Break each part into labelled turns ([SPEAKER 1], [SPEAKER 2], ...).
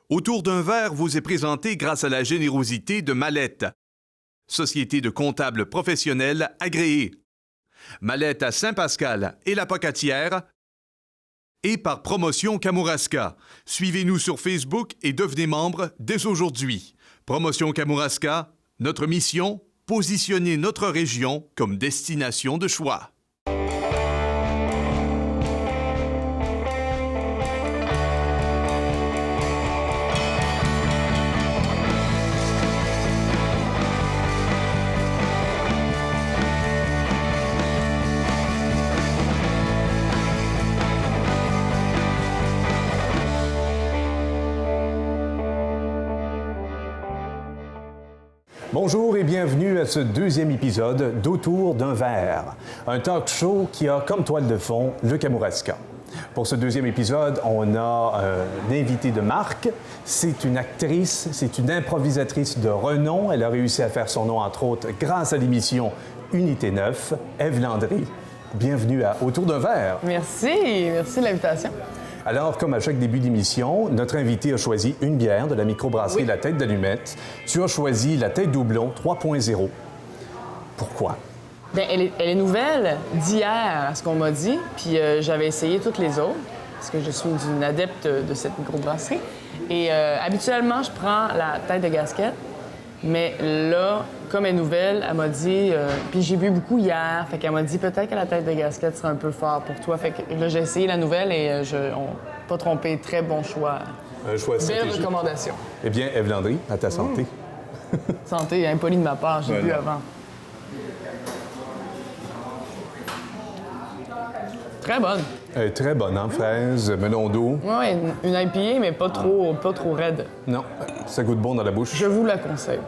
[SPEAKER 1] Autour d'un verre vous est présenté grâce à la générosité de Mallette, société de comptables professionnels agréée. Mallette à Saint-Pascal et la Pocatière et par Promotion Kamouraska. Suivez-nous sur Facebook et devenez membre dès aujourd'hui. Promotion Kamouraska, notre mission, positionner notre région comme destination de choix.
[SPEAKER 2] Bonjour et bienvenue à ce deuxième épisode d'Autour d'un verre, un talk show qui a comme toile de fond le Kamouraska. Pour ce deuxième épisode, on a un invité de marque. C'est une actrice, c'est une improvisatrice de renom. Elle a réussi à faire son nom, entre autres, grâce à l'émission Unité 9, Ève Landry. Bienvenue à Autour d'un verre.
[SPEAKER 3] Merci de l'invitation.
[SPEAKER 2] Alors, comme à chaque début d'émission, notre invité a choisi une bière de la microbrasserie La Tête d'Allumette. Tu as choisi la Tête Doublon 3.0. Pourquoi?
[SPEAKER 3] Bien, elle est nouvelle d'hier, à ce qu'on m'a dit, puis j'avais essayé toutes les autres, parce que je suis une adepte de cette microbrasserie. Et habituellement, je prends la Tête de Gasquette, mais là, comme elle est nouvelle, elle m'a dit... puis j'ai bu beaucoup hier, fait qu'elle m'a dit peut-être que la Tête de Gasquette serait un peu fort pour toi. Fait que là, j'ai essayé la nouvelle et pas trompé, très bon choix.
[SPEAKER 2] Un choix stratégique.
[SPEAKER 3] Belle recommandation.
[SPEAKER 2] Eh bien, Ève Landry, à ta santé.
[SPEAKER 3] Santé, impoli de ma part, j'ai bu avant. Très bonne.
[SPEAKER 2] Très bonne, hein? Fraise, melon d'eau.
[SPEAKER 3] Oui, une IPA, mais pas trop raide.
[SPEAKER 2] Non, ça goûte bon dans la bouche.
[SPEAKER 3] Je vous la conseille.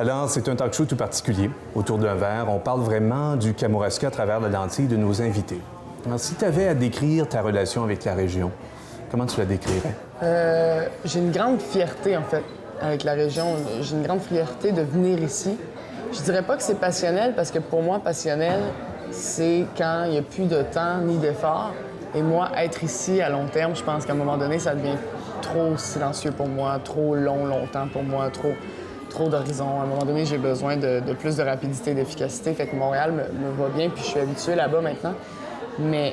[SPEAKER 2] Alors, c'est un talk show tout particulier. Autour d'un verre, on parle vraiment du Kamouraska à travers la lentille de nos invités. Alors, si tu avais à décrire ta relation avec la région, comment tu la décrirais?
[SPEAKER 3] J'ai une grande fierté, en fait, avec la région. J'ai une grande fierté de venir ici. Je dirais pas que c'est passionnel, parce que pour moi, passionnel, c'est quand il n'y a plus de temps ni d'effort. Et moi, être ici à long terme, je pense qu'à un moment donné, ça devient trop silencieux pour moi, trop longtemps pour moi, trop d'horizons. À un moment donné, j'ai besoin de plus de rapidité, d'efficacité. Fait que Montréal me va bien, puis je suis habituée là-bas maintenant. Mais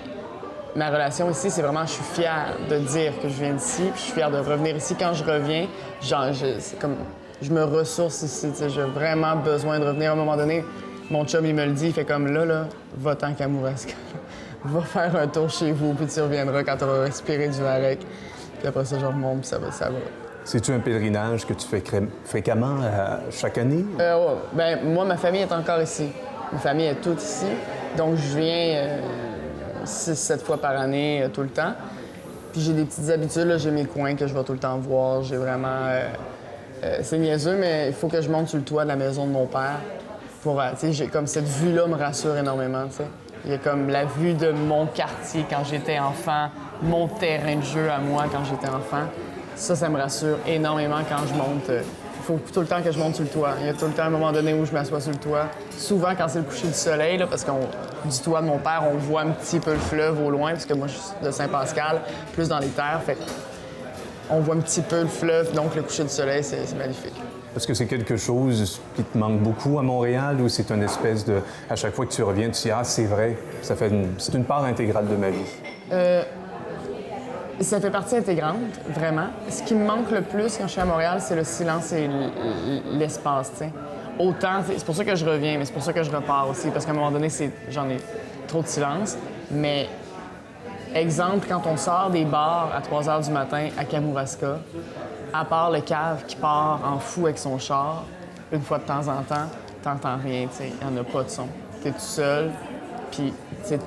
[SPEAKER 3] ma relation ici, c'est vraiment, je suis fière de dire que je viens d'ici, puis je suis fière de revenir ici. Quand je reviens, c'est comme, je me ressource ici. J'ai vraiment besoin de revenir à un moment donné. Mon chum, il me le dit, il fait comme là, va-t'en Kamouraska. Va faire un tour chez vous, puis tu reviendras quand tu auras respiré du varech. Puis après ça, je remonte, puis ça va.
[SPEAKER 2] C'est-tu un pèlerinage que tu fais fréquemment chaque année?
[SPEAKER 3] Ouais. Ben, moi, ma famille est encore ici. Ma famille est toute ici. Donc, je viens 6-7 fois par année, tout le temps. Puis j'ai des petites habitudes, là. J'ai mes coins que je vais tout le temps voir. J'ai vraiment... c'est niaiseux, mais il faut que je monte sur le toit de la maison de mon père. J'ai comme cette vue-là me rassure énormément, t'sais. Il y a comme la vue de mon quartier quand j'étais enfant, mon terrain de jeu à moi quand j'étais enfant. Ça me rassure énormément quand je monte. Il faut tout le temps que je monte sur le toit. Il y a tout le temps un moment donné où je m'assois sur le toit. Souvent quand c'est le coucher du soleil, là, parce que du toit de mon père, on voit un petit peu le fleuve au loin, parce que moi je suis de Saint-Pascal, plus dans les terres. Fait on voit un petit peu le fleuve, donc le coucher du soleil, c'est magnifique.
[SPEAKER 2] Est-ce que c'est quelque chose qui te manque beaucoup à Montréal ou c'est une espèce de... À chaque fois que tu reviens, tu dis « Ah, c'est vrai, c'est une part intégrale de ma vie ».
[SPEAKER 3] Ça fait partie intégrante, vraiment. Ce qui me manque le plus quand je suis à Montréal, c'est le silence et l'espace, tu sais. Autant, c'est pour ça que je reviens, mais c'est pour ça que je repars aussi, parce qu'à un moment donné, j'en ai trop de silence. Mais, exemple, quand on sort des bars à 3 h du matin à Kamouraska, à part le cave qui part en fou avec son char, une fois de temps en temps, t'entends rien, tu sais, il n'y en a pas de son. T'es tout seul, puis c'est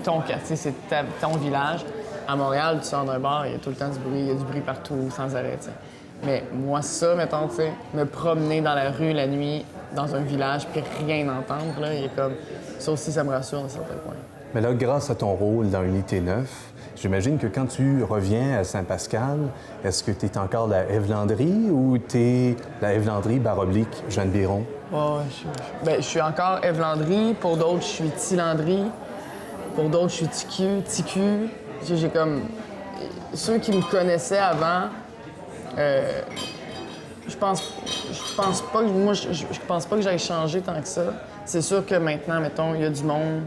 [SPEAKER 3] ton quartier, c'est ton village. À Montréal, tu sors d'un bar, il y a tout le temps du bruit, il y a du bruit partout, sans arrêt, tu sais. Mais moi, ça, mettons, tu sais, me promener dans la rue la nuit, dans un village, puis rien entendre, là, il est comme... Ça aussi, ça me rassure à un certain point.
[SPEAKER 2] Mais là, grâce à ton rôle dans Unité 9, j'imagine que quand tu reviens à Saint-Pascal, est-ce que tu es encore la Ève Landry ou tu es la Ève Landry / Jeanne Biron?
[SPEAKER 3] Oh, je suis encore Ève Landry. Pour d'autres, je suis Ti Landry. Pour d'autres, je suis TQ. J'ai comme... ceux qui me connaissaient avant, je pense pas que moi, je pense pas que j'aille changer tant que ça. C'est sûr que maintenant, mettons, il y a du monde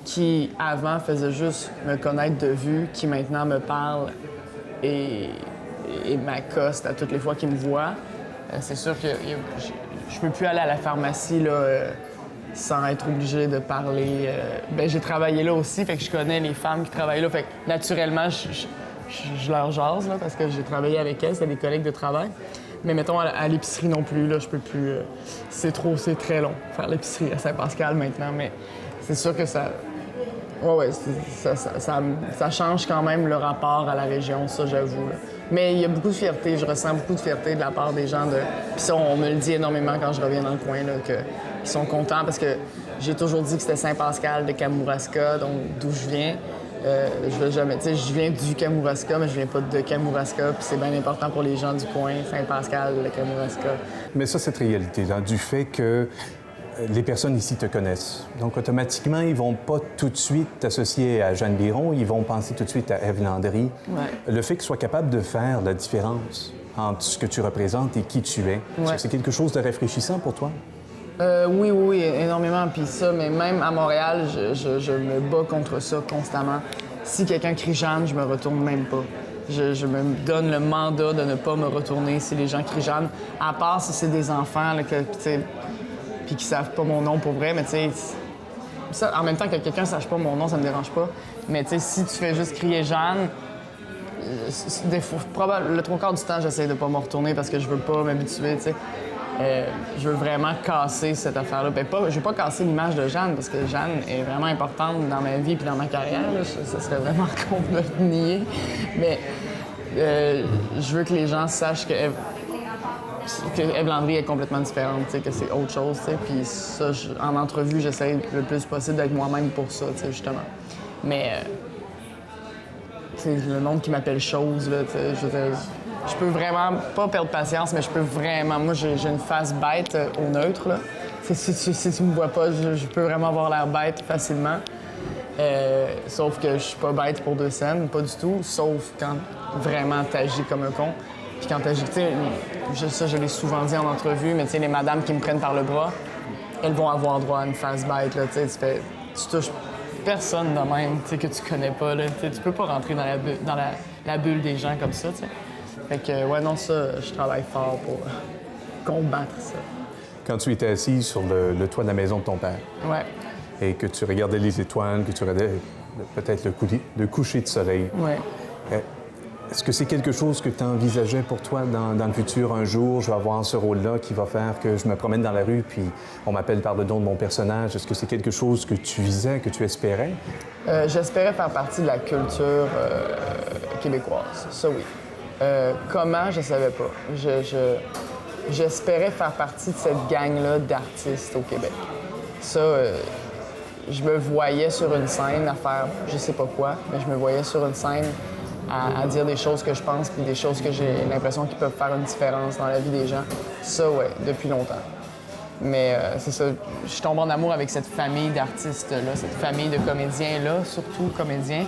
[SPEAKER 3] qui, avant, faisait juste me connaître de vue, qui maintenant me parle et m'accoste à toutes les fois qu'ils me voient. C'est sûr que je peux plus aller à la pharmacie là, sans être obligée de parler. J'ai travaillé là aussi, fait que je connais les femmes qui travaillent là. Fait que naturellement, je leur jase là, parce que j'ai travaillé avec elles, c'est des collègues de travail. Mais mettons, à l'épicerie non plus, là, je peux plus... c'est très long, faire l'épicerie à Saint-Pascal maintenant, mais c'est sûr que ça... Ouais, ça change quand même le rapport à la région, ça, j'avoue. Là. Mais il y a beaucoup de fierté, je ressens beaucoup de fierté de la part des gens de... Puis ça, on me le dit énormément quand je reviens dans le coin, là, qu'ils sont contents parce que j'ai toujours dit que c'était Saint-Pascal de Kamouraska, donc d'où je viens. Je vais jamais, tu sais, je viens du Kamouraska, mais je viens pas de Kamouraska, puis c'est bien important pour les gens du coin, Saint-Pascal, le Kamouraska.
[SPEAKER 2] Mais ça, cette réalité-là, du fait que les personnes ici te connaissent. Donc, automatiquement, ils vont pas tout de suite t'associer à Jeanne Biron, ils vont penser tout de suite à Ève Landry.
[SPEAKER 3] Ouais.
[SPEAKER 2] Le fait que tu sois capable de faire la différence entre ce que tu représentes et qui tu es, est-ce que c'est quelque chose de rafraîchissant pour toi?
[SPEAKER 3] Oui, énormément. Puis ça, mais même à Montréal, je me bats contre ça constamment. Si quelqu'un crie Jeanne, je me retourne même pas. Je me donne le mandat de ne pas me retourner si les gens crient Jeanne, à part si c'est des enfants là, puis qui savent pas mon nom pour vrai, mais tu sais, ça, en même temps que quelqu'un sache pas mon nom, ça me dérange pas. Mais tu sais, si tu fais juste crier Jeanne, le 3/4 du temps, j'essaie de pas me retourner parce que je veux pas m'habituer, tu sais. Je veux vraiment casser cette affaire-là. Je veux pas casser l'image de Jeanne parce que Jeanne est vraiment importante dans ma vie puis dans ma carrière. Là. Ça serait vraiment con de le nier. Mais je veux que les gens sachent que Ève Landry est complètement différente, que c'est autre chose. Puis ça, en entrevue, j'essaie le plus possible d'être moi-même pour ça, justement. Mais le monde qui m'appelle Chose, là, je peux vraiment pas perdre patience, mais je peux vraiment... Moi, j'ai une face bête au neutre, là. Si tu me vois pas, je peux vraiment avoir l'air bête facilement. Sauf que je suis pas bête pour 2 scènes, pas du tout. Sauf quand vraiment t'agis comme un con. Puis quand t'agis... Ça, je l'ai souvent dit en entrevue, mais les madames qui me prennent par le bras, elles vont avoir droit à une face bête, là. Tu touches personne de même, que tu connais pas, là. Tu peux pas rentrer dans la bulle des gens comme ça, t'sais. Fait que, ouais, non, ça, je travaille fort pour combattre ça.
[SPEAKER 2] Quand tu étais assise sur le toit de la maison de ton père,
[SPEAKER 3] ouais.
[SPEAKER 2] Et que tu regardais les étoiles, que tu regardais peut-être le coucher de soleil,
[SPEAKER 3] ouais.
[SPEAKER 2] Est-ce que c'est quelque chose que tu envisageais pour toi dans le futur? Un jour, je vais avoir ce rôle-là qui va faire que je me promène dans la rue puis on m'appelle par le nom de mon personnage. Est-ce que c'est quelque chose que tu visais, que tu espérais?
[SPEAKER 3] J'espérais faire partie de la culture québécoise, ça oui. Comment, je savais pas. J'espérais faire partie de cette gang-là d'artistes au Québec. Ça, je me voyais sur une scène à faire je sais pas quoi, mais je me voyais sur une scène à dire des choses que je pense puis des choses que j'ai l'impression qu'ils peuvent faire une différence dans la vie des gens. Ça, ouais, depuis longtemps. Mais c'est ça, je tombe en amour avec cette famille d'artistes-là, cette famille de comédiens-là, surtout comédiens.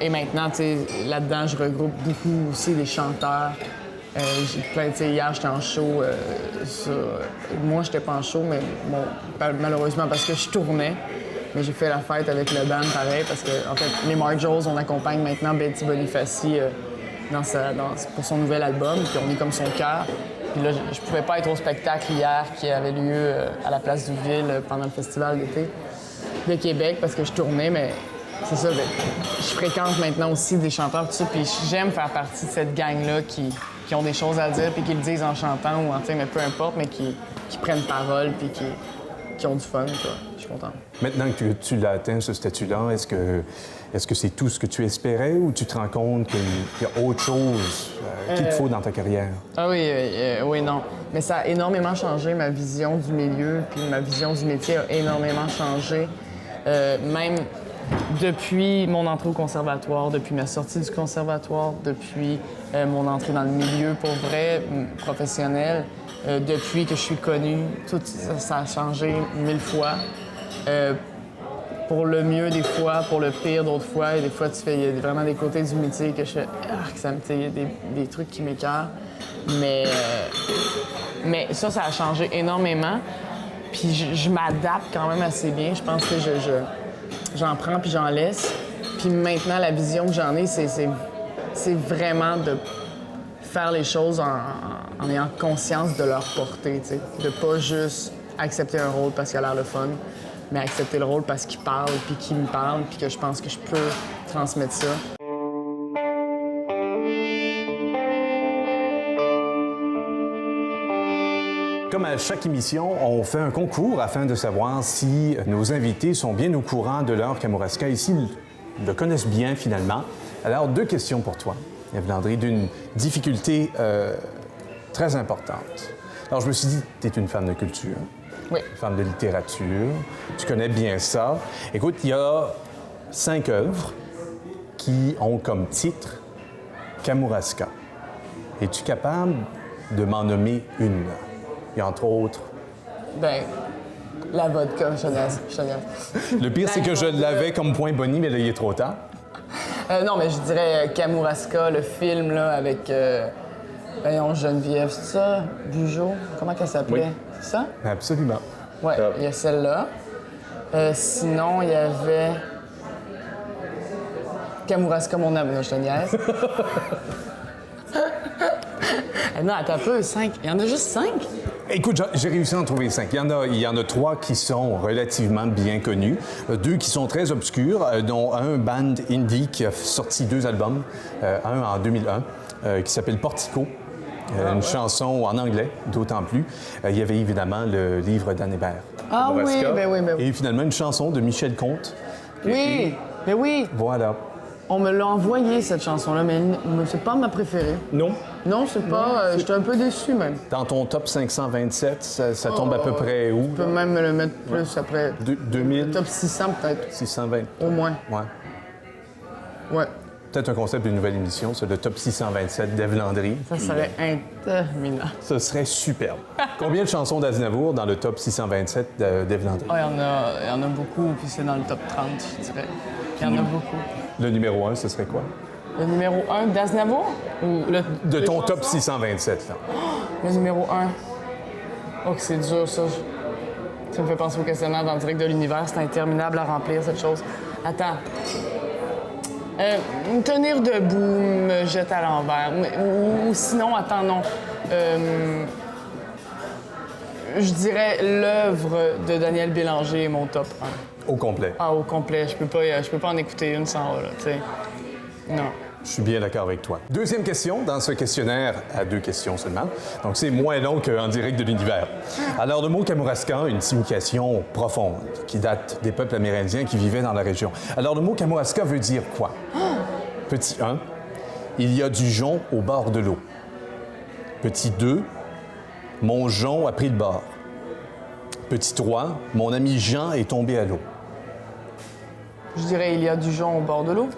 [SPEAKER 3] Et maintenant, tu sais, là-dedans, je regroupe beaucoup aussi des chanteurs. J'ai plein, tu sais, hier, j'étais en show. Moi, j'étais pas en show, mais bon, malheureusement, parce que je tournais. Mais j'ai fait la fête avec le band, pareil, parce que, en fait, les Marjos, on accompagne maintenant Betty Bonifaci pour son nouvel album, puis on est comme son cœur. Puis là, je pouvais pas être au spectacle hier qui avait lieu à la Place du Ville pendant le Festival d'été de Québec, parce que je tournais, mais c'est ça, je fréquente maintenant aussi des chanteurs, tout ça, puis j'aime faire partie de cette gang-là qui ont des choses à dire, puis qui le disent en chantant ou en, mais peu importe, mais qui prennent parole, puis qui ont du fun, quoi. Je suis content.
[SPEAKER 2] Maintenant que tu l'as atteint, ce statut-là, est-ce que c'est tout ce que tu espérais ou tu te rends compte qu'il y a autre chose qu'il te faut dans ta carrière?
[SPEAKER 3] Ah oui, non. Mais ça a énormément changé, ma vision du milieu, puis ma vision du métier a énormément changé. Même depuis mon entrée au conservatoire, depuis ma sortie du conservatoire, depuis mon entrée dans le milieu pour vrai, professionnel, depuis que je suis connue, tout ça a changé 1000 fois. pour le mieux des fois, pour le pire d'autres fois. Et des fois, il y a vraiment des côtés du métier que je fais, il y a des trucs qui m'écœurent. Mais ça a changé énormément. Puis je m'adapte quand même assez bien. Je pense que j'en prends puis j'en laisse. Puis maintenant, la vision que j'en ai, c'est vraiment de faire les choses en ayant conscience de leur portée, tu sais. De pas juste accepter un rôle parce qu'il a l'air le fun, mais accepter le rôle parce qu'il parle, puis qu'il me parle, puis que je pense que je peux transmettre ça.
[SPEAKER 2] Comme à chaque émission, on fait un concours afin de savoir si nos invités sont bien au courant de leur Kamouraska et s'ils le connaissent bien finalement. Alors, 2 questions pour toi, Ève Landry, d'une difficulté très importante. Alors, je me suis dit, tu es une femme de culture,
[SPEAKER 3] Oui.
[SPEAKER 2] une femme de littérature, tu connais bien ça. Écoute, il y a 5 œuvres qui ont comme titre Kamouraska. Es-tu capable de m'en nommer une? Et entre autres...
[SPEAKER 3] Ben, la vodka, je te niaise.
[SPEAKER 2] Le pire, c'est que je l'avais comme point boni, mais là, il est trop tard.
[SPEAKER 3] Non, mais je dirais Kamouraska, le film, là, avec... voyons, Geneviève, c'est ça? Bugeaud? Comment qu'elle s'appelait?
[SPEAKER 2] Oui.
[SPEAKER 3] C'est ça?
[SPEAKER 2] Absolument.
[SPEAKER 3] Ouais, il y a celle-là. Sinon, il y avait... Kamouraska, mon âme, là, je te niaise. Non, attends un peu, 5. Il y en a juste 5?
[SPEAKER 2] Écoute, j'ai réussi à en trouver 5. Il y en a 3 qui sont relativement bien connus, 2 qui sont très obscurs, dont un band indie qui a sorti 2 albums, un en 2001, qui s'appelle Portico, une chanson en anglais, d'autant plus. Il y avait évidemment le livre d'Anne Hébert.
[SPEAKER 3] Ah oui, ben oui.
[SPEAKER 2] Et finalement, une chanson de Michel Comte.
[SPEAKER 3] Oui, mais oui.
[SPEAKER 2] Voilà.
[SPEAKER 3] On me l'a envoyé, cette chanson-là, mais c'est pas ma préférée.
[SPEAKER 2] Non?
[SPEAKER 3] Non, c'est pas... J'étais un peu déçue, même.
[SPEAKER 2] Dans ton top 527, ça tombe à peu près où?
[SPEAKER 3] Je peux même me le mettre plus après.
[SPEAKER 2] 2000?
[SPEAKER 3] Top 600, peut-être.
[SPEAKER 2] 620?
[SPEAKER 3] Au moins. Ouais.
[SPEAKER 2] Peut-être un concept d'une nouvelle émission, c'est le top 627 d'Ève Landry.
[SPEAKER 3] Ça serait interminable.
[SPEAKER 2] Ce serait superbe. Combien de chansons d'Aznavour dans le top 627 d'Ève Landry?
[SPEAKER 3] Ah, il y en a beaucoup, puis c'est dans le top 30, je dirais. Il y en a beaucoup.
[SPEAKER 2] Le numéro 1, ce serait quoi?
[SPEAKER 3] Le numéro 1 d'Aznavour? Ou
[SPEAKER 2] De ton top 627, là.
[SPEAKER 3] Le numéro 1. Oh, que c'est dur, ça. Ça me fait penser au questionnaire dans le direct de l'univers. C'est interminable à remplir, cette chose. Attends. Me tenir debout, me jeter à l'envers. Ou sinon, attends, non. Je dirais l'œuvre de Daniel Bélanger est mon top 1.
[SPEAKER 2] Au complet.
[SPEAKER 3] Ah, au complet. Je peux pas en écouter une sans, là, tu sais. Non.
[SPEAKER 2] Je suis bien d'accord avec toi. Deuxième question dans ce questionnaire à 2 questions seulement. Donc, c'est moins long qu'en direct de l'univers. Alors, le mot Kamouraska a une signification profonde qui date des peuples amérindiens qui vivaient dans la région. Alors, le mot Kamouraska veut dire quoi? Petit 1, il y a du jonc au bord de l'eau. Petit 2, mon jonc a pris le bord. Petit 3, mon ami Jean est tombé à l'eau.
[SPEAKER 3] Je dirais il y a du jonc au bord de l'eau.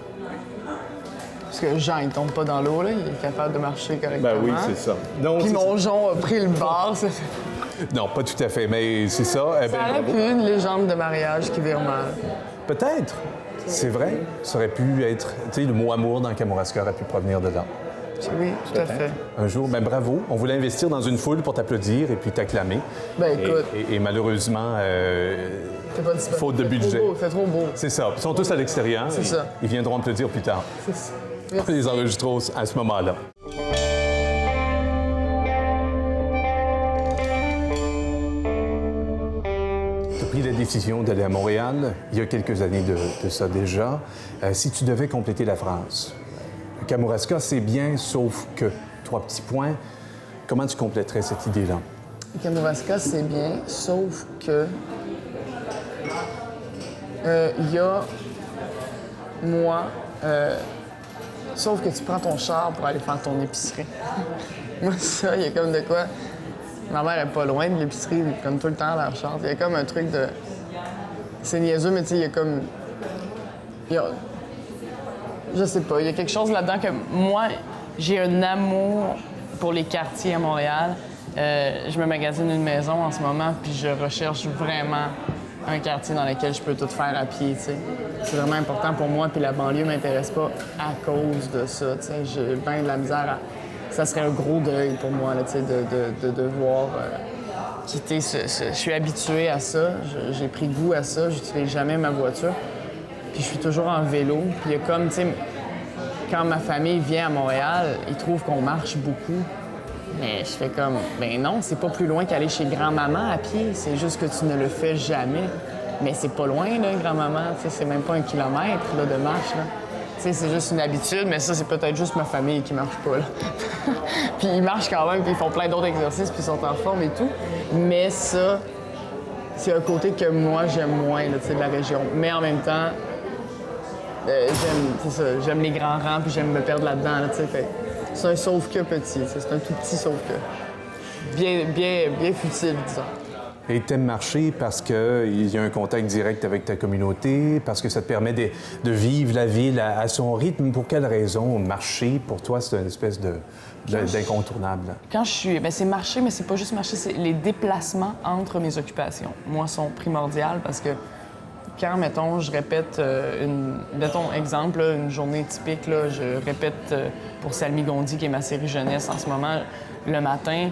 [SPEAKER 3] Parce que Jean, il tombe pas dans l'eau, là. Il est capable de marcher correctement.
[SPEAKER 2] Ben oui, c'est ça. Donc,
[SPEAKER 3] Puis mon jonc a pris le bord.
[SPEAKER 2] Non, pas tout à fait, mais c'est ça. Eh
[SPEAKER 3] Ça
[SPEAKER 2] ben,
[SPEAKER 3] aurait pu une légende de mariage qui vire mal.
[SPEAKER 2] peut-être. C'est vrai. Ça aurait pu être... Tu sais, le mot amour dans Kamouraska aurait pu provenir de là.
[SPEAKER 3] Oui, tout à fait.
[SPEAKER 2] Un jour, ben bravo. On voulait investir dans une foule pour t'applaudir et puis t'acclamer.
[SPEAKER 3] Ben écoute,
[SPEAKER 2] Et malheureusement,
[SPEAKER 3] c'est pas disponible.
[SPEAKER 2] faute de budget.
[SPEAKER 3] C'est trop beau.
[SPEAKER 2] C'est ça. Ils sont tous à l'extérieur.
[SPEAKER 3] C'est ça.
[SPEAKER 2] Ils viendront applaudir plus tard.
[SPEAKER 3] C'est ça.
[SPEAKER 2] On les enregistrera à ce moment-là. Tu as pris la décision d'aller à Montréal il y a quelques années de ça déjà. Si tu devais compléter la phrase, Kamouraska, c'est bien, sauf que, 3 petits points, comment tu compléterais cette idée-là?
[SPEAKER 3] Kamouraska, c'est bien, sauf que... Il y a... Moi... Sauf que tu prends ton char pour aller faire ton épicerie. Moi, ça, il y a comme de quoi... Ma mère est pas loin de l'épicerie, ils prennent tout le temps leur char. Il y a comme un truc de... C'est niaiseux, mais tu sais, il y a comme... Je sais pas, il y a quelque chose là-dedans que moi, j'ai un amour pour les quartiers à Montréal. Je me magasine une maison en ce moment, puis je recherche vraiment un quartier dans lequel je peux tout faire à pied, tu sais. C'est vraiment important pour moi, puis la banlieue m'intéresse pas à cause de ça, tu sais. J'ai bien de la misère à... Ça serait un gros deuil pour moi, là, tu sais, de devoir quitter Je suis habituée à ça, j'ai pris goût à ça, j'utilise jamais ma voiture, puis je suis toujours en vélo. Puis il y a comme, tu sais, quand ma famille vient à Montréal, ils trouvent qu'on marche beaucoup. Mais je fais comme, ben non, c'est pas plus loin qu'aller chez grand-maman à pied. C'est juste que tu ne le fais jamais. Mais c'est pas loin, là, grand-maman. Tu sais, c'est même pas 1 kilomètre là, de marche, là. Tu sais, c'est juste une habitude, mais ça, c'est peut-être juste ma famille qui marche pas, là. Puis ils marchent quand même, puis ils font plein d'autres exercices, puis ils sont en forme et tout. Mais ça, c'est un côté que moi, j'aime moins, là, tu sais, de la région. Mais en même temps, j'aime les grands rangs, puis j'aime me perdre là-dedans, là, tu sais. Fait c'est un sauf-que petit, c'est un tout petit sauf-que. Bien futile, disons.
[SPEAKER 2] Et t'aimes marcher parce qu'il y a un contact direct avec ta communauté, parce que ça te permet de vivre la ville à son rythme. Pour quelle raison marcher, pour toi, c'est une espèce d'incontournable?
[SPEAKER 3] Quand je suis... Bien, c'est marcher, mais c'est pas juste marcher, c'est les déplacements entre mes occupations. Moi, sont primordiales parce que quand, mettons, je répète mettons, exemple, là, une journée typique, là, je répète pour Salmi Gondi, qui est ma série jeunesse en ce moment, le matin.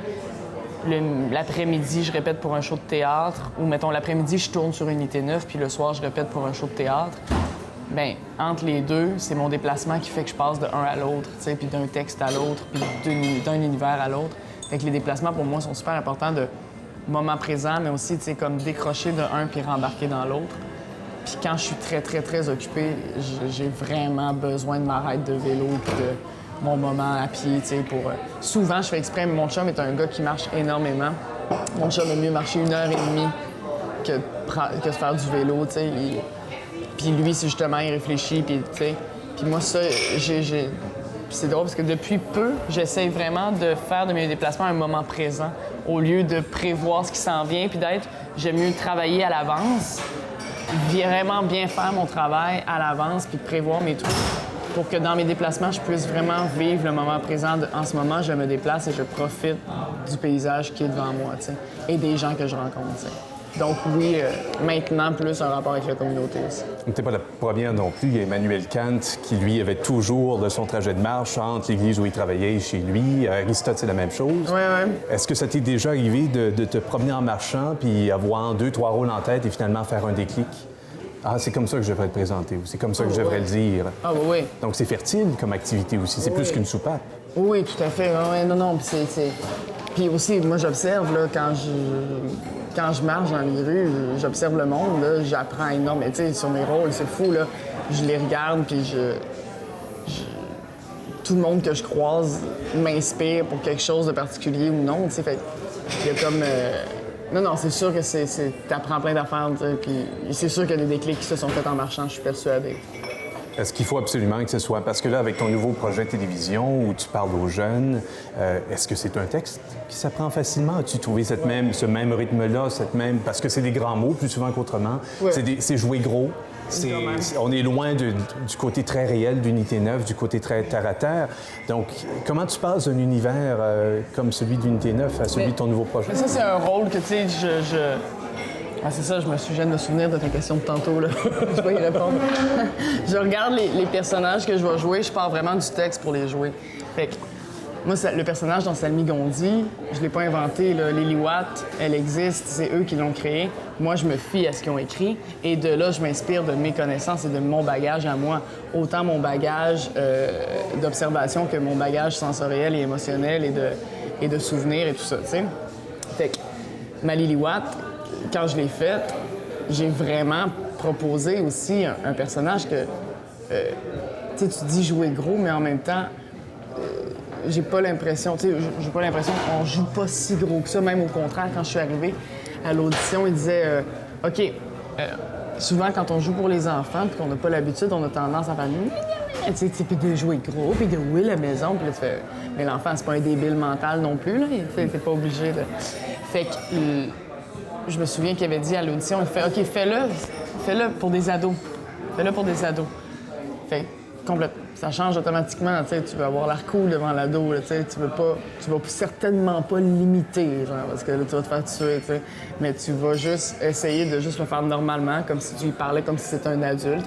[SPEAKER 3] L'après-midi, je répète pour un show de théâtre. Ou, mettons, l'après-midi, je tourne sur Unité 9, puis le soir, je répète pour un show de théâtre. Bien, entre les deux, c'est mon déplacement qui fait que je passe de un à l'autre, tu sais, puis d'un texte à l'autre, puis d'un univers à l'autre. Fait que les déplacements, pour moi, sont super importants de moment présent, mais aussi, tu sais, comme décrocher de un puis rembarquer dans l'autre. Puis quand je suis très, très, très occupée, j'ai vraiment besoin de ma ride de vélo puis de mon moment à pied, tu sais, pour... Souvent, je fais exprès, mon chum est un gars qui marche énormément. Mon chum aime mieux marcher 1h30 que de faire du vélo, tu sais. Puis lui, c'est justement, il réfléchit, puis tu sais... Puis moi, ça, Puis c'est drôle parce que depuis peu, j'essaie vraiment de faire de mes déplacements un moment présent au lieu de prévoir ce qui s'en vient, puis j'aime mieux travailler à l'avance, vraiment bien faire mon travail à l'avance, puis prévoir mes trucs pour que dans mes déplacements, je puisse vraiment vivre le moment présent. En ce moment, je me déplace et je profite du paysage qui est devant moi, tu sais, et des gens que je rencontre, tu sais. Donc oui, maintenant, plus un rapport avec la communauté aussi.
[SPEAKER 2] Tu n'es pas la première non plus. Il y a Emmanuel Kant qui, lui, avait toujours de son trajet de marche entre l'église où il travaillait et chez lui. Aristote, c'est la même chose.
[SPEAKER 3] Oui, oui.
[SPEAKER 2] Est-ce que ça t'est déjà arrivé de te promener en marchant puis avoir 2-3 rôles en tête et finalement faire un déclic? Ah, c'est comme ça que je devrais te présenter ou c'est comme ça que je devrais le dire.
[SPEAKER 3] Ah, oui, oui.
[SPEAKER 2] Donc, c'est fertile comme activité aussi. C'est plus qu'une soupape.
[SPEAKER 3] Oui, tout à fait. Ouais, non, puis c'est... Puis aussi, moi, j'observe, là, quand je marche dans les rues, j'observe le monde, là, j'apprends énormément. Tu sais, sur mes rôles, c'est fou, là. Je les regarde, puis tout le monde que je croise m'inspire pour quelque chose de particulier ou non, tu sais. Fait il y a comme... Non, c'est sûr que t'apprends plein d'affaires, puis c'est sûr qu'il y a des déclics qui se sont faits en marchant, je suis persuadée.
[SPEAKER 2] Est-ce qu'il faut absolument que ce soit... Parce que là, avec ton nouveau projet de télévision où tu parles aux jeunes, est-ce que c'est un texte qui s'apprend facilement? As-tu trouvé ce même rythme-là, Parce que c'est des grands mots, plus souvent qu'autrement.
[SPEAKER 3] Ouais.
[SPEAKER 2] C'est jouer gros. On est loin du côté très réel d'Unité 9, du côté très terre-à-terre. Donc, comment tu passes d'un univers comme celui d'Unité 9 à celui de ton nouveau projet?
[SPEAKER 3] Ça, c'est un rôle que, tu sais, Ah, c'est ça, je viens de me souvenir de ta question de tantôt, là. Je vais y répondre. Je regarde les personnages que je vais jouer, je pars vraiment du texte pour les jouer. Fait que, moi, le personnage dans Salmi Gondi, je l'ai pas inventé, là. Lily Watt, elle existe, c'est eux qui l'ont créée. Moi, je me fie à ce qu'ils ont écrit, et de là, je m'inspire de mes connaissances et de mon bagage à moi. Autant mon bagage d'observation que mon bagage sensoriel et émotionnel et de souvenirs et tout ça, tu sais. Fait que, ma Lily Watt, quand je l'ai faite, j'ai vraiment proposé aussi un personnage que, tu dis jouer gros, mais en même temps, j'ai pas l'impression qu'on joue pas si gros que ça, même au contraire, quand je suis arrivée à l'audition, ils disaient, OK, souvent quand on joue pour les enfants puis qu'on n'a pas l'habitude, on a tendance à faire, puis de jouer gros, puis de rouler la maison, puis là, tu fais, mais l'enfant, c'est pas un débile mental non plus, là, t'es pas obligé de... Fait que... Je me souviens qu'il avait dit à l'audition, il fait « OK, fais-le pour des ados. Fais-le pour des ados. » Fait complètement. ça change automatiquement. Tu vas avoir l'air cool devant l'ado. Tu vas certainement pas le limiter, genre, parce que là, tu vas te faire tuer. T'sais. Mais tu vas juste essayer de juste le faire normalement, comme si tu lui parlais comme si c'était un adulte.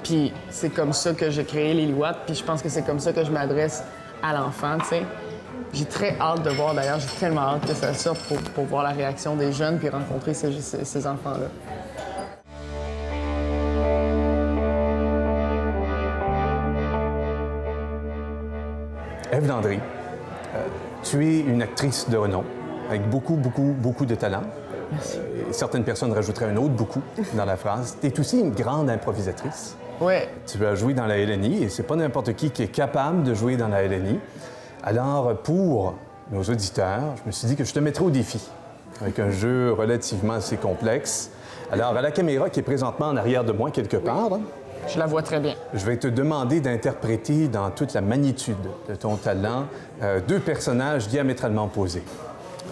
[SPEAKER 3] Puis c'est comme ça que j'ai créé Lily Watt, puis je pense que c'est comme ça que je m'adresse à l'enfant, tu sais. J'ai très hâte de voir, d'ailleurs, j'ai tellement hâte que ça sorte pour voir la réaction des jeunes puis rencontrer ces enfants-là.
[SPEAKER 2] Ève Landry, tu es une actrice de renom, avec beaucoup de talent.
[SPEAKER 3] Merci.
[SPEAKER 2] Certaines personnes rajouteraient un autre beaucoup dans la phrase. Tu es aussi une grande improvisatrice.
[SPEAKER 3] Ouais.
[SPEAKER 2] Tu as joué dans la LNI et c'est pas n'importe qui est capable de jouer dans la LNI. Alors, pour nos auditeurs, je me suis dit que je te mettrais au défi avec un jeu relativement assez complexe. Alors, à la caméra qui est présentement en arrière de moi quelque part,
[SPEAKER 3] Je la vois très bien.
[SPEAKER 2] je vais te demander d'interpréter dans toute la magnitude de ton talent deux personnages diamétralement opposés.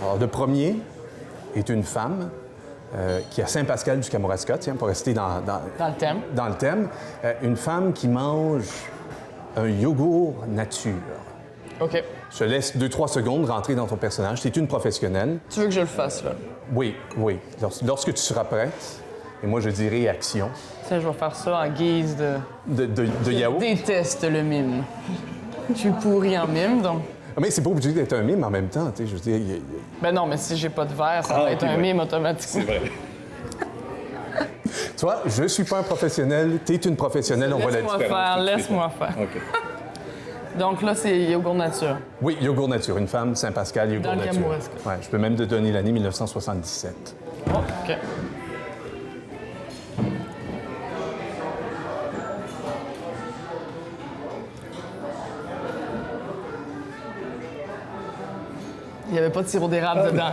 [SPEAKER 2] Alors, le premier est une femme qui est à Saint-Pascal du Kamouraska, tiens, pour rester dans
[SPEAKER 3] le thème.
[SPEAKER 2] Dans le thème. Une femme qui mange un yogourt nature.
[SPEAKER 3] OK.
[SPEAKER 2] Je te laisse 2-3 secondes rentrer dans ton personnage. Tu es une professionnelle.
[SPEAKER 3] Tu veux que je le fasse, là?
[SPEAKER 2] Oui. Lorsque tu seras prête, et moi je dirai action.
[SPEAKER 3] Tu sais, je vais faire ça en guise de...
[SPEAKER 2] De yaourt.
[SPEAKER 3] Je déteste le mime. Je suis pourri en mime, donc...
[SPEAKER 2] Mais c'est pas obligé d'être un mime en même temps, tu sais, je veux dire...
[SPEAKER 3] Ben non, mais si j'ai pas de verre, ça va être un mime automatiquement.
[SPEAKER 2] C'est vrai. Tu vois, je suis pas un professionnel, tu es une professionnelle, on va la différencier.
[SPEAKER 3] Laisse-moi faire.
[SPEAKER 2] OK.
[SPEAKER 3] Donc là, c'est yogourt nature.
[SPEAKER 2] Oui, yogourt nature, une femme, Saint-Pascal, yogourt
[SPEAKER 3] Dans le
[SPEAKER 2] nature.
[SPEAKER 3] Kamouraska.
[SPEAKER 2] Ouais, je peux même te donner l'année 1977.
[SPEAKER 3] Oh, OK. Il n'y avait pas de sirop d'érable dedans.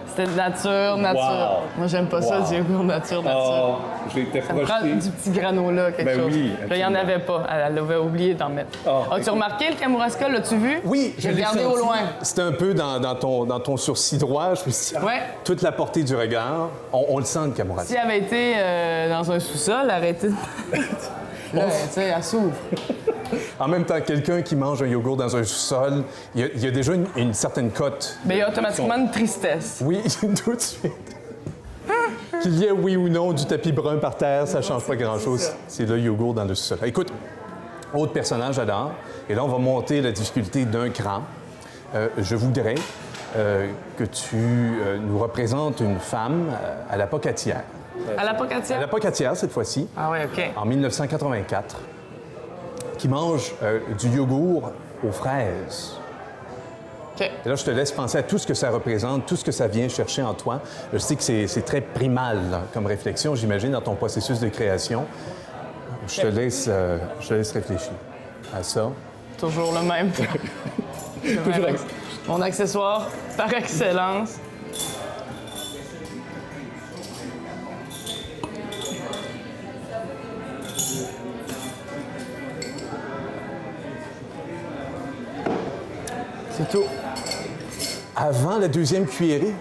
[SPEAKER 3] C'était de nature.
[SPEAKER 4] Wow.
[SPEAKER 3] Moi, j'aime pas ça, du yogourt nature.
[SPEAKER 4] Oh, je l'ai
[SPEAKER 3] Ça me prend
[SPEAKER 4] projeté.
[SPEAKER 3] du petit granola, quelque chose.
[SPEAKER 4] Oui,
[SPEAKER 3] Là, il n'y en avait pas. Elle avait oublié d'en mettre. As-tu remarqué le Kamouraska? L'as-tu vu?
[SPEAKER 2] Oui,
[SPEAKER 3] je l'ai
[SPEAKER 2] l'ai
[SPEAKER 3] regardé
[SPEAKER 2] senti.
[SPEAKER 3] au loin.
[SPEAKER 2] C'était un peu dans ton sourcil droit, je me suis dit,
[SPEAKER 3] Ouais.
[SPEAKER 2] toute la portée du regard, on le sent, le Kamouraska.
[SPEAKER 3] Si elle avait été dans un sous-sol, elle aurait été... Là, tu sais, elle s'ouvre.
[SPEAKER 2] En même temps, quelqu'un qui mange un yogourt dans un sous-sol, il y a déjà une certaine cote.
[SPEAKER 3] Mais il y a automatiquement une tristesse.
[SPEAKER 2] Oui, tout de suite. Qu'il y ait oui ou non du tapis brun par terre, ça change pas grand-chose. C'est le yogourt dans le sous-sol. Écoute, autre personnage, j'adore. Et là, on va monter la difficulté d'un cran. Je voudrais que tu nous représentes une femme à la pocatière.
[SPEAKER 3] À la
[SPEAKER 2] À
[SPEAKER 3] pocatière?
[SPEAKER 2] la pocatière, cette fois-ci,
[SPEAKER 3] Ah ouais, OK.
[SPEAKER 2] en 1984, qui mange du yogourt aux fraises.
[SPEAKER 3] OK.
[SPEAKER 2] Et là, je te laisse penser à tout ce que ça représente, tout ce que ça vient chercher en toi. Je sais que c'est très primal là, comme réflexion, j'imagine, dans ton processus de création. Je te laisse réfléchir à ça.
[SPEAKER 3] Toujours le même. Mon accessoire par excellence. C'est tout.
[SPEAKER 2] Avant la deuxième cuillerée,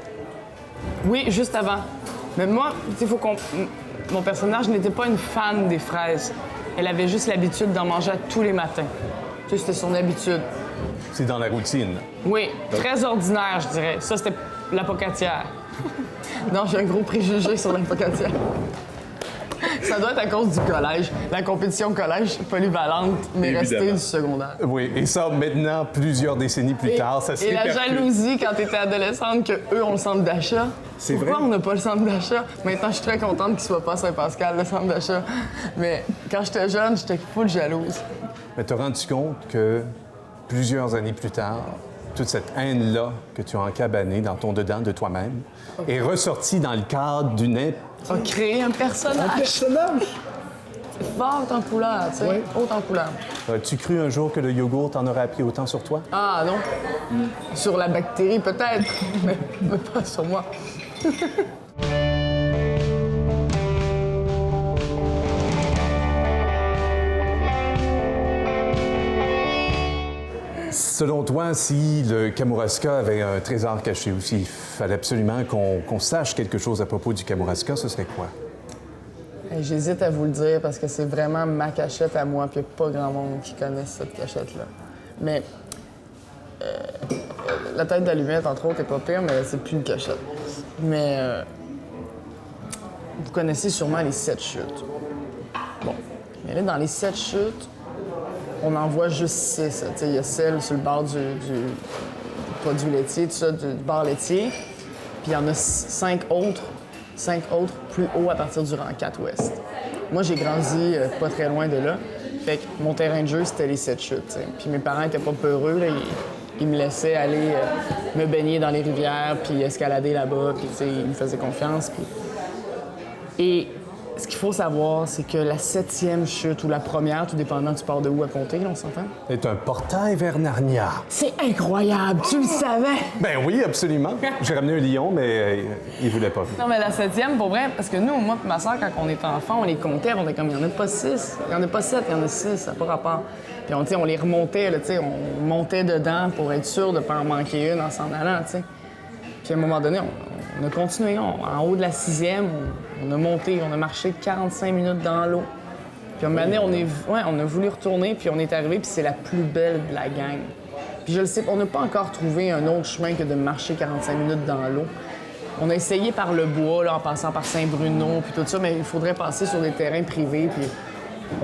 [SPEAKER 3] Oui, juste avant. Mais moi, il faut qu'on... Mon personnage n'était pas une fan des fraises. Elle avait juste l'habitude d'en manger tous les matins. Tu sais, c'était son habitude.
[SPEAKER 2] c'est dans la routine.
[SPEAKER 3] Oui, très ordinaire, je dirais. Ça, c'était la pocatière. Non, j'ai un gros préjugé sur la pocatière. Ça doit être à cause du collège. La compétition collège polyvalente m'est restée
[SPEAKER 4] Évidemment.
[SPEAKER 3] du secondaire.
[SPEAKER 2] Oui, et ça, maintenant, plusieurs décennies plus tard, ça se
[SPEAKER 3] Et la
[SPEAKER 2] répercute.
[SPEAKER 3] jalousie quand t'étais adolescente, qu'eux ont le centre d'achat.
[SPEAKER 4] C'est
[SPEAKER 3] Pourquoi
[SPEAKER 4] vrai?
[SPEAKER 3] on n'a pas le centre d'achat? Maintenant, je suis très contente qu'il soit pas à Saint-Pascal, le centre d'achat. Mais quand j'étais jeune, j'étais full jalouse.
[SPEAKER 2] Mais t'as rendu compte que plusieurs années plus tard, toute cette haine-là que tu as encabanée dans ton dedans de toi-même est ressortie dans le cadre d'une...
[SPEAKER 3] On a créé un personnage.
[SPEAKER 4] Personnage!
[SPEAKER 3] Fort en couleur, tu sais. Haute en couleur.
[SPEAKER 2] As-tu cru un jour que le yogourt t'en aurait appris autant sur toi?
[SPEAKER 3] Ah non. Sur la bactérie, peut-être, mais pas sur moi.
[SPEAKER 2] Selon toi, si le Kamouraska avait un trésor caché aussi, il fallait absolument qu'on sache quelque chose à propos du Kamouraska, ce serait quoi?
[SPEAKER 3] J'hésite à vous le dire parce que c'est vraiment ma cachette à moi, puis il n'y a pas grand monde qui connaisse cette cachette-là. Mais la tête d'allumette, entre autres, est pas pire, mais c'est plus une cachette. Mais vous connaissez sûrement les 7 chutes. Bon. Mais là, dans les 7 chutes, on en voit juste 6. Il y a celle sur le bord du produit laitier, tout ça, du bar laitier. Puis il y en a 5 autres plus haut à partir du rang 4 ouest. Moi, j'ai grandi pas très loin de là. Fait que mon terrain de jeu, c'était les 7 chutes. T'sais. Puis mes parents étaient pas peureux. Là, ils me laissaient aller me baigner dans les rivières, puis escalader là-bas, puis ils me faisaient confiance. Puis... Et ce qu'il faut savoir, c'est que la 7e chute ou la première, tout dépendant du port de où à compter, là, on s'entend?
[SPEAKER 2] C'est un portail vers Narnia.
[SPEAKER 3] C'est incroyable! Tu le savais?
[SPEAKER 2] Ben oui, absolument. J'ai ramené un lion, mais il voulait pas.
[SPEAKER 3] Non, mais la 7e, pour vrai, parce que nous, moi et ma soeur, quand on était enfant, on les comptait, on était comme, il n'y en a pas 6, il n'y en a pas 7, il y en a 6, ça n'a pas rapport. Puis on les remontait, là, on montait dedans pour être sûr de ne pas en manquer une en s'en allant, tu sais. Puis à un moment donné, on a continué. En haut de la 6e, on a monté, on a marché 45 minutes dans l'eau. Puis à un moment donné, on a voulu retourner, puis on est arrivé, puis c'est la plus belle de la gang. Puis je le sais, on n'a pas encore trouvé un autre chemin que de marcher 45 minutes dans l'eau. On a essayé par le bois, là, en passant par Saint-Bruno, puis tout ça, mais il faudrait passer sur des terrains privés, puis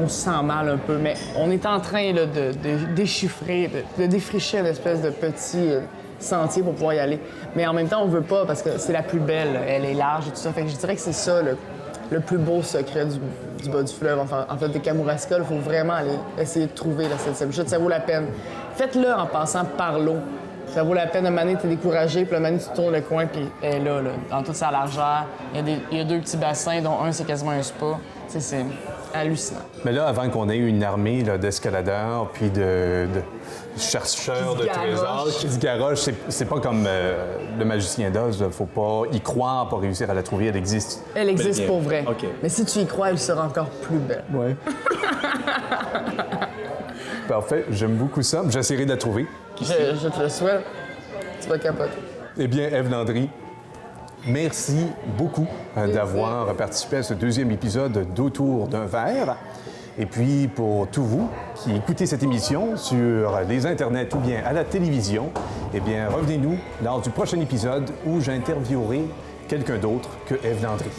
[SPEAKER 3] on se sent mal un peu. Mais on est en train là, de déchiffrer, de défricher une espèce de petit sentier pour pouvoir y aller. Mais en même temps, on veut pas parce que c'est la plus belle, elle est large et tout ça. Fait que je dirais que c'est ça le plus beau secret du bas du fleuve. En fait, des Kamouraska, il faut vraiment aller essayer de trouver la 7e chute. Ça vaut la peine. Faites-le en passant par l'eau. Ça vaut la peine. Un moment donné, t'es découragé, puis un moment donné, tu tournes le coin, puis elle est là, dans toute sa largeur. Il y a 2 petits bassins, dont un, c'est quasiment un spa. C'est hallucinant.
[SPEAKER 2] Mais là, avant qu'on ait une armée d'escaladeurs puis de chercheurs de trésors qui se garochent, c'est pas comme le magicien d'Oz. Faut pas y croire pour réussir à la trouver. Elle existe.
[SPEAKER 3] Elle existe pour vrai. Okay. Mais si tu y crois, elle sera encore plus belle.
[SPEAKER 2] Oui. Parfait. J'aime beaucoup ça. J'essaierai de la trouver.
[SPEAKER 3] Je te le souhaite. Tu vas capoter.
[SPEAKER 2] Eh bien, Ève Landry, merci beaucoup d'avoir participé à ce 2e épisode d'Autour d'un verre. Et puis, pour tous vous qui écoutez cette émission sur les internets ou bien à la télévision, eh bien, revenez-nous lors du prochain épisode où j'interviewerai quelqu'un d'autre que Ève Landry.